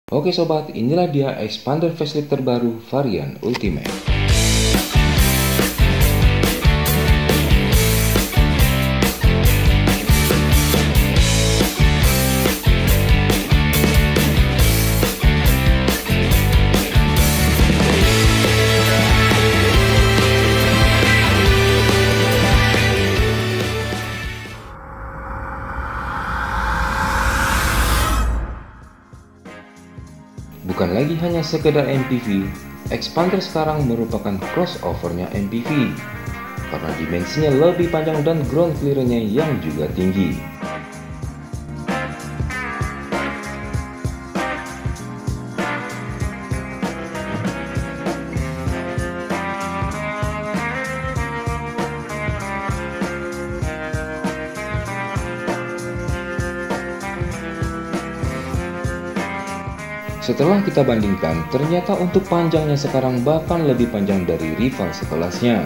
Oke sobat, inilah dia expander facelift terbaru varian Ultimate. Bukan lagi hanya sekedar MPV, expander sekarang merupakan crossovernya MPV karena dimensinya lebih panjang dan ground clearance-nya yang juga tinggi. Setelah kita bandingkan, ternyata untuk panjangnya sekarang bahkan lebih panjang dari rival sekelasnya.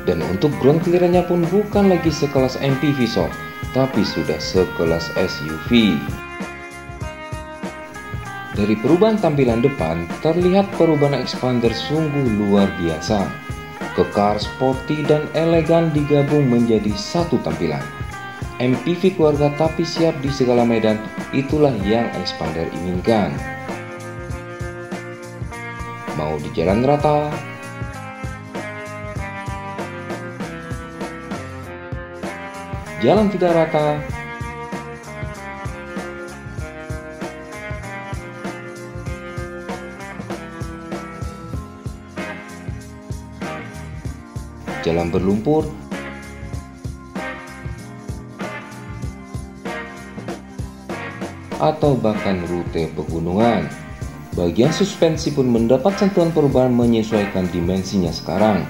Dan untuk ground clearance-nya pun bukan lagi sekelas MPV sob, tapi sudah sekelas SUV. Dari perubahan tampilan depan, terlihat perubahan expander sungguh luar biasa. Kekar, sporty, dan elegan digabung menjadi satu tampilan. MPV keluarga tapi siap di segala medan, itulah yang expander inginkan. Mau di jalan rata, jalan tidak rata, jalan berlumpur, atau bahkan rute pegunungan. Bagian suspensi pun mendapat sentuhan perubahan menyesuaikan dimensinya sekarang.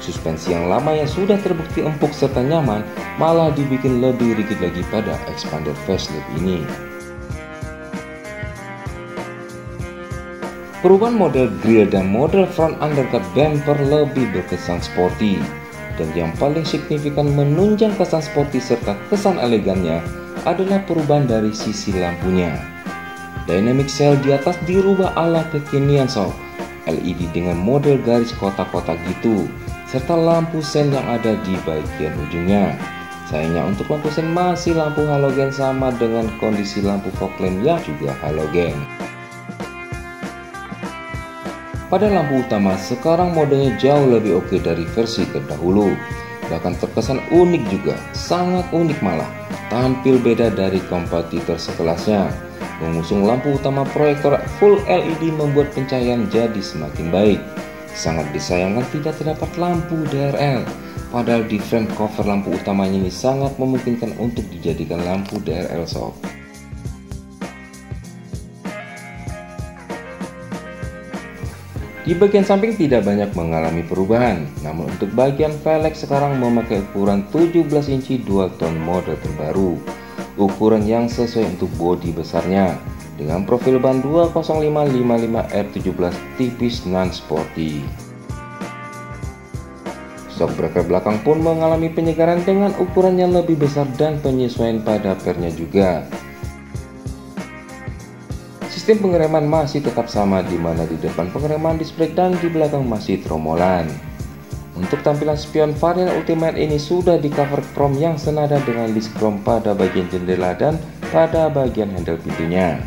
Suspensi yang lama yang sudah terbukti empuk serta nyaman malah dibikin lebih rigid lagi pada expander facelift ini. Perubahan model grill dan model front undercut bumper lebih berkesan sporty. Dan yang paling signifikan menunjang kesan sporty serta kesan elegannya adalah perubahan dari sisi lampunya. Dynamic cell di atas dirubah ala kekinian sob, LED dengan model garis kotak-kotak gitu, serta lampu sen yang ada di bagian ujungnya. Sayangnya untuk lampu sen masih lampu halogen sama dengan kondisi lampu fog lamp yang juga halogen. Pada lampu utama sekarang modenya jauh lebih oke dari versi terdahulu. Bahkan terkesan unik juga, sangat unik malah, tampil beda dari kompetitor sekelasnya. Mengusung lampu utama proyektor full LED membuat pencahayaan jadi semakin baik. Sangat disayangkan tidak terdapat lampu DRL, padahal di frame cover lampu utamanya ini sangat memungkinkan untuk dijadikan lampu DRL sob. Di bagian samping tidak banyak mengalami perubahan, namun untuk bagian velg sekarang memakai ukuran 17 inci dual tone model terbaru. Ukuran yang sesuai untuk bodi besarnya dengan profil ban 20555 R17 tipis non-sporty. Shock breaker belakang pun mengalami penyegaran dengan ukuran yang lebih besar dan penyesuaian pada pernya juga. Sistem pengereman masih tetap sama, di mana di depan pengereman disc brake dan di belakang masih trombolan. Untuk tampilan spion varian Ultimate ini sudah di cover chrome yang senada dengan list chrome pada bagian jendela dan pada bagian handle pintunya.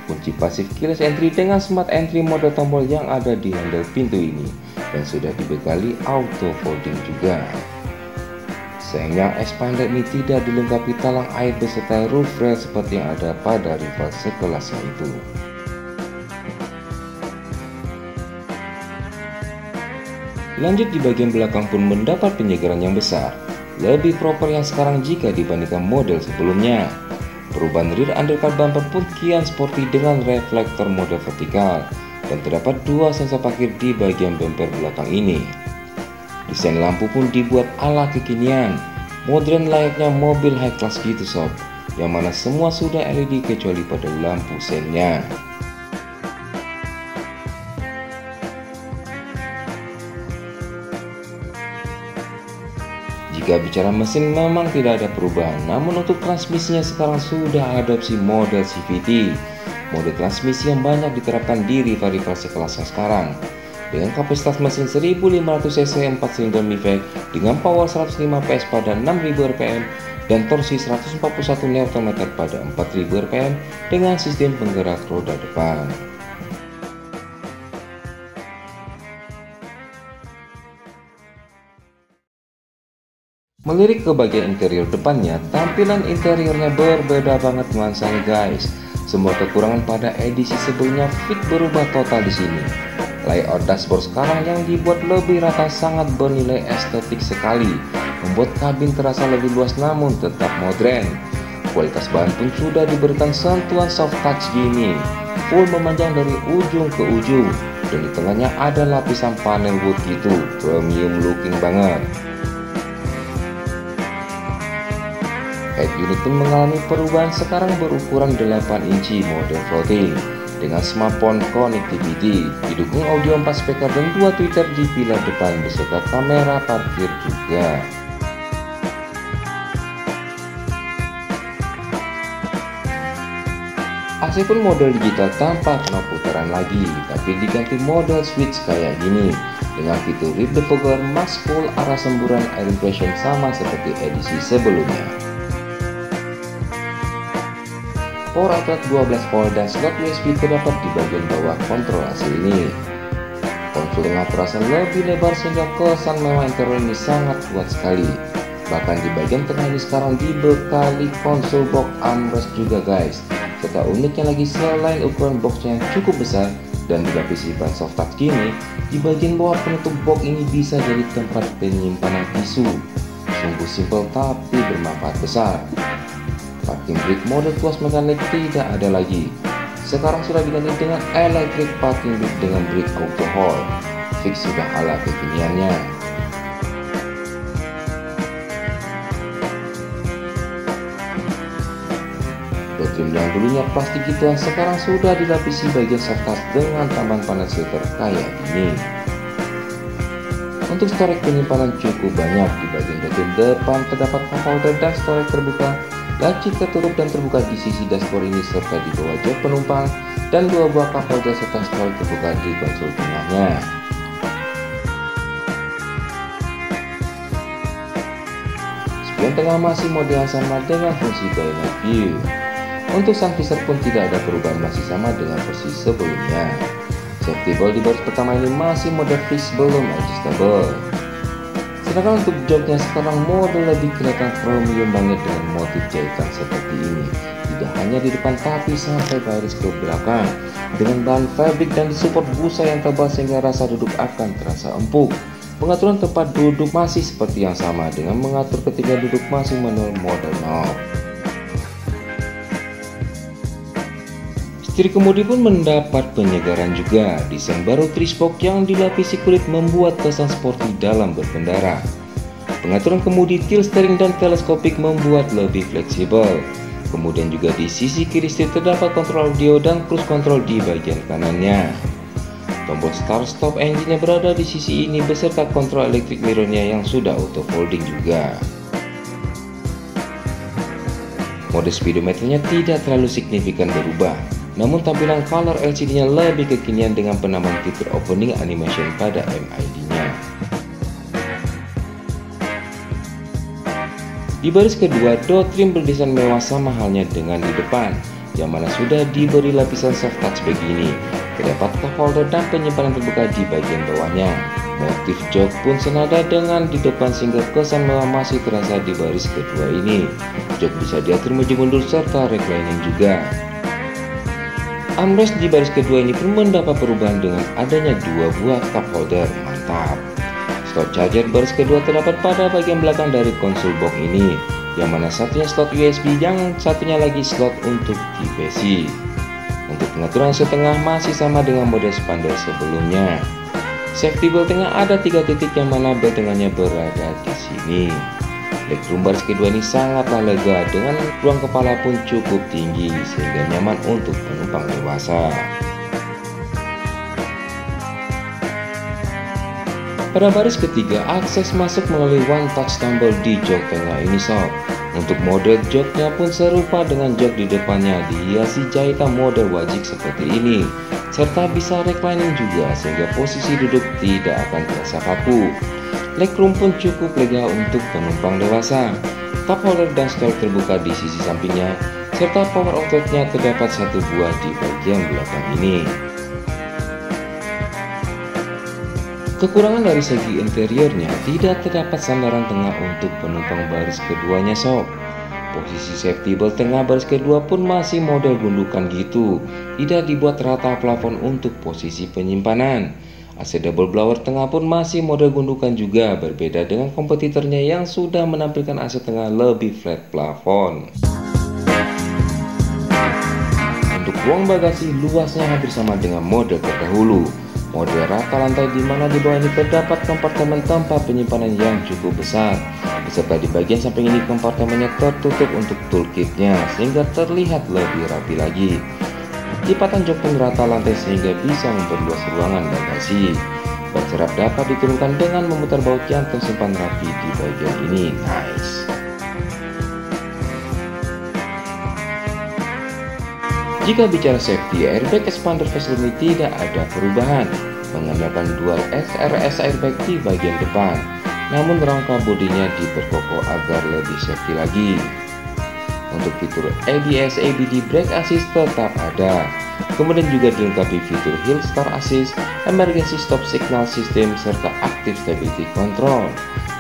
Kunci pasif keyless entry dengan smart entry mode tombol yang ada di handle pintu ini dan sudah dibekali auto folding juga. Sayangnya expander ini tidak dilengkapi talang air beserta roof rail seperti yang ada pada rival sekelasnya itu. Lanjut di bagian belakang pun mendapat penyegaran yang besar, lebih proper yang sekarang jika dibandingkan model sebelumnya. Perubahan rear undercut bumper pun kian sporty dengan reflektor mode vertikal dan terdapat dua sensor parkir di bagian bumper belakang ini. Desain lampu pun dibuat ala kekinian, modern layaknya mobil high class gitu sob, yang mana semua sudah LED kecuali pada lampu sennya. Jika bicara mesin memang tidak ada perubahan, namun untuk transmisinya sekarang sudah adopsi model CVT mode transmisi yang banyak diterapkan di rival-rival sekelas yang sekarang. Dengan kapasitas mesin 1500 cc 4 silinder Mivec dengan power 105 PS pada 6000 rpm dan torsi 141 Nm pada 4000 rpm dengan sistem penggerak roda depan. Melirik ke bagian interior depannya, tampilan interiornya berbeda banget nuansanya guys. Semua kekurangan pada edisi sebelumnya fit berubah total di sini. Layout dashboard sekarang yang dibuat lebih rata sangat bernilai estetik sekali, membuat kabin terasa lebih luas namun tetap modern. Kualitas bahan pun sudah diberikan sentuhan soft touch gini, full memanjang dari ujung ke ujung, dan di tengahnya ada lapisan panel wood gitu, premium looking banget. Head unit pun mengalami perubahan, sekarang berukuran 8 inci model floating dengan smartphone connectivity, didukung audio 4 speaker dan 2 tweeter di pilar depan beserta kamera parkir juga. AC pun model digital tanpa knop putaran lagi, tapi diganti model switch kayak gini dengan fitur Read the Fogger Max Full arah semburan air impression sama seperti edisi sebelumnya. Power outlet 12 volt dan slot USB terdapat di bagian bawah kontrol AC ini. Konsol tengah terasa lebih lebar sehingga kesan mewah interior ini sangat kuat sekali. Bahkan di bagian tengah ini sekarang dibekali konsol box armrest juga guys. Serta uniknya lagi, selain ukuran boxnya yang cukup besar dan dilapisi ban soft touch gini, di bagian bawah penutup box ini bisa jadi tempat penyimpanan tisu. Sungguh simpel tapi bermanfaat besar. Parking brake mode tuas mekanik tidak ada lagi. Sekarang sudah diganti dengan electric parking brake dengan brake auto hold. Fix sudah ala kekiniannya. Door trim yang dulunya plastik gituan sekarang sudah dilapisi bagian soft touch dengan tambahan panel filter kayak gini. Untuk storage penyimpanan cukup banyak. Di bagian bagian depan terdapat cup holder dan storage terbuka. Laci tertutup dan terbuka di sisi dashboard ini serta di bawah jok penumpang, dan 2 buah cup holder serta storage terbuka di konsol tengahnya. Spion tengah masih mode yang sama dengan fungsi dynamic view. Untuk sun visor pun tidak ada perubahan, masih sama dengan versi sebelumnya. Safety belt di baris pertama ini masih mode fix belum adjustable. Sedangkan untuk joknya sekarang mode lebih kelihatan premium banget dengan motif jahitan seperti ini. Tidak hanya di depan tapi sampai baris ke belakang dengan bahan fabric dan disupport busa yang tebal sehingga rasa duduk akan terasa empuk. Pengaturan tempat duduk masih seperti yang sama dengan mengatur ketika duduk masih manual mode knob. Setir kemudi pun mendapat penyegaran juga. Desain baru trispok yang dilapisi kulit membuat kesan sporty dalam berkendara. Pengaturan kemudi tilt steering dan teleskopik membuat lebih fleksibel. Kemudian juga di sisi kiri setir terdapat kontrol audio dan cruise control di bagian kanannya. Tombol start stop engine berada di sisi ini beserta kontrol electric mirrornya yang sudah auto folding juga. Mode speedometernya tidak terlalu signifikan berubah. Namun tampilan color LCD-nya lebih kekinian dengan penambahan fitur opening animation pada MID-nya. Di baris kedua, door trim berdesain mewah sama halnya dengan di depan, yang mana sudah diberi lapisan soft touch begini. Terdapat cup holder dan penyimpanan terbuka di bagian bawahnya. Motif jok pun senada dengan di depan sehingga kesan mewah masih terasa di baris kedua ini. Jok bisa diatur maju mundur serta reclining juga. Armrest di baris kedua ini pun mendapat perubahan dengan adanya 2 buah cup holder, mantap. Slot charger baris kedua terdapat pada bagian belakang dari konsol box ini, yang mana satunya slot USB, yang satunya lagi slot untuk Type-C. Untuk pengaturan setengah masih sama dengan model standar sebelumnya. Safety belt tengah ada 3 titik yang mana belt tengahnya berada di sini. Legroom baris kedua ini sangatlah lega dengan ruang kepala pun cukup tinggi sehingga nyaman untuk penumpang dewasa. Pada baris ketiga, akses masuk melalui one touch tombol di jok tengah ini sob. Untuk model joknya pun serupa dengan jok di depannya, dihiasi jahitan model wajik seperti ini, serta bisa reclining juga sehingga posisi duduk tidak akan terasa kaku. Legroom pun cukup lega untuk penumpang dewasa. Cup holder dan stol terbuka di sisi sampingnya, serta power outletnya terdapat satu buah di bagian belakang ini. Kekurangan dari segi interiornya, tidak terdapat sandaran tengah untuk penumpang baris keduanya sob. Posisi safety belt tengah baris kedua pun masih model gundukan gitu, tidak dibuat rata plafon untuk posisi penyimpanan. AC double blower tengah pun masih model gundukan juga, berbeda dengan kompetitornya yang sudah menampilkan AC tengah lebih flat plafon. Untuk ruang bagasi luasnya hampir sama dengan model terdahulu. Model rata lantai di mana di bawah ini terdapat kompartemen tempat penyimpanan yang cukup besar, beserta di bagian samping ini kompartemennya tertutup untuk toolkitnya sehingga terlihat lebih rapi lagi. Lipatan jok pun rata lantai sehingga bisa memperluas ruangan bagasi. Ban serap dapat diturunkan dengan memutar baut yang tersimpan rapi di bagian ini. Nice. Jika bicara safety, airbag expander facelift ini tidak ada perubahan, mengandalkan dual SRS airbag di bagian depan, namun rangka bodinya diperkokoh agar lebih safety lagi. Untuk fitur ABS ABD Brake Assist tetap ada, kemudian juga dilengkapi fitur Hill Start Assist, Emergency Stop Signal System, serta Active Stability Control,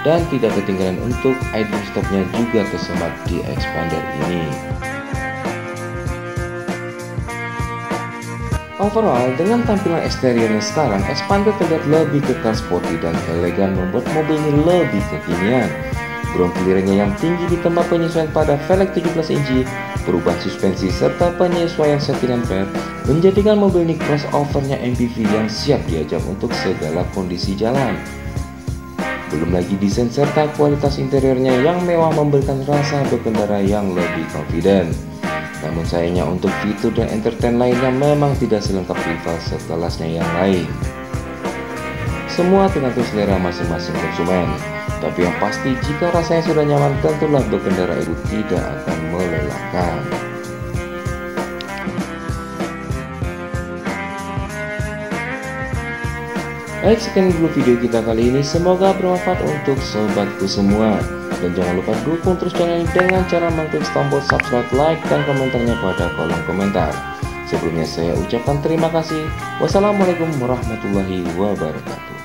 dan tidak ketinggalan untuk idling stopnya juga tersemat di expander ini. Overall, dengan tampilan eksteriornya sekarang, expander terlihat lebih kekar, sporty dan elegan, membuat mobil ini lebih kekinian. Ground clearance yang tinggi ditambah penyesuaian pada velg 17 inci, perubahan suspensi serta penyesuaian settingan per menjadikan mobil ini crossovernya MPV yang siap diajak untuk segala kondisi jalan. Belum lagi desain serta kualitas interiornya yang mewah memberikan rasa berkendara yang lebih confident. Namun sayangnya untuk fitur dan entertain lainnya memang tidak selengkap rival sekelasnya yang lain. Semua tergantung selera masing-masing konsumen, tapi yang pasti jika rasanya sudah nyaman, tentulah berkendara itu tidak akan melelahkan. Baik, sekian dulu video kita kali ini, semoga bermanfaat untuk sobatku semua. Dan jangan lupa dukung terus channel ini dengan cara mengklik tombol subscribe, like, dan komentarnya pada kolom komentar. Sebelumnya saya ucapkan terima kasih. Wassalamualaikum warahmatullahi wabarakatuh.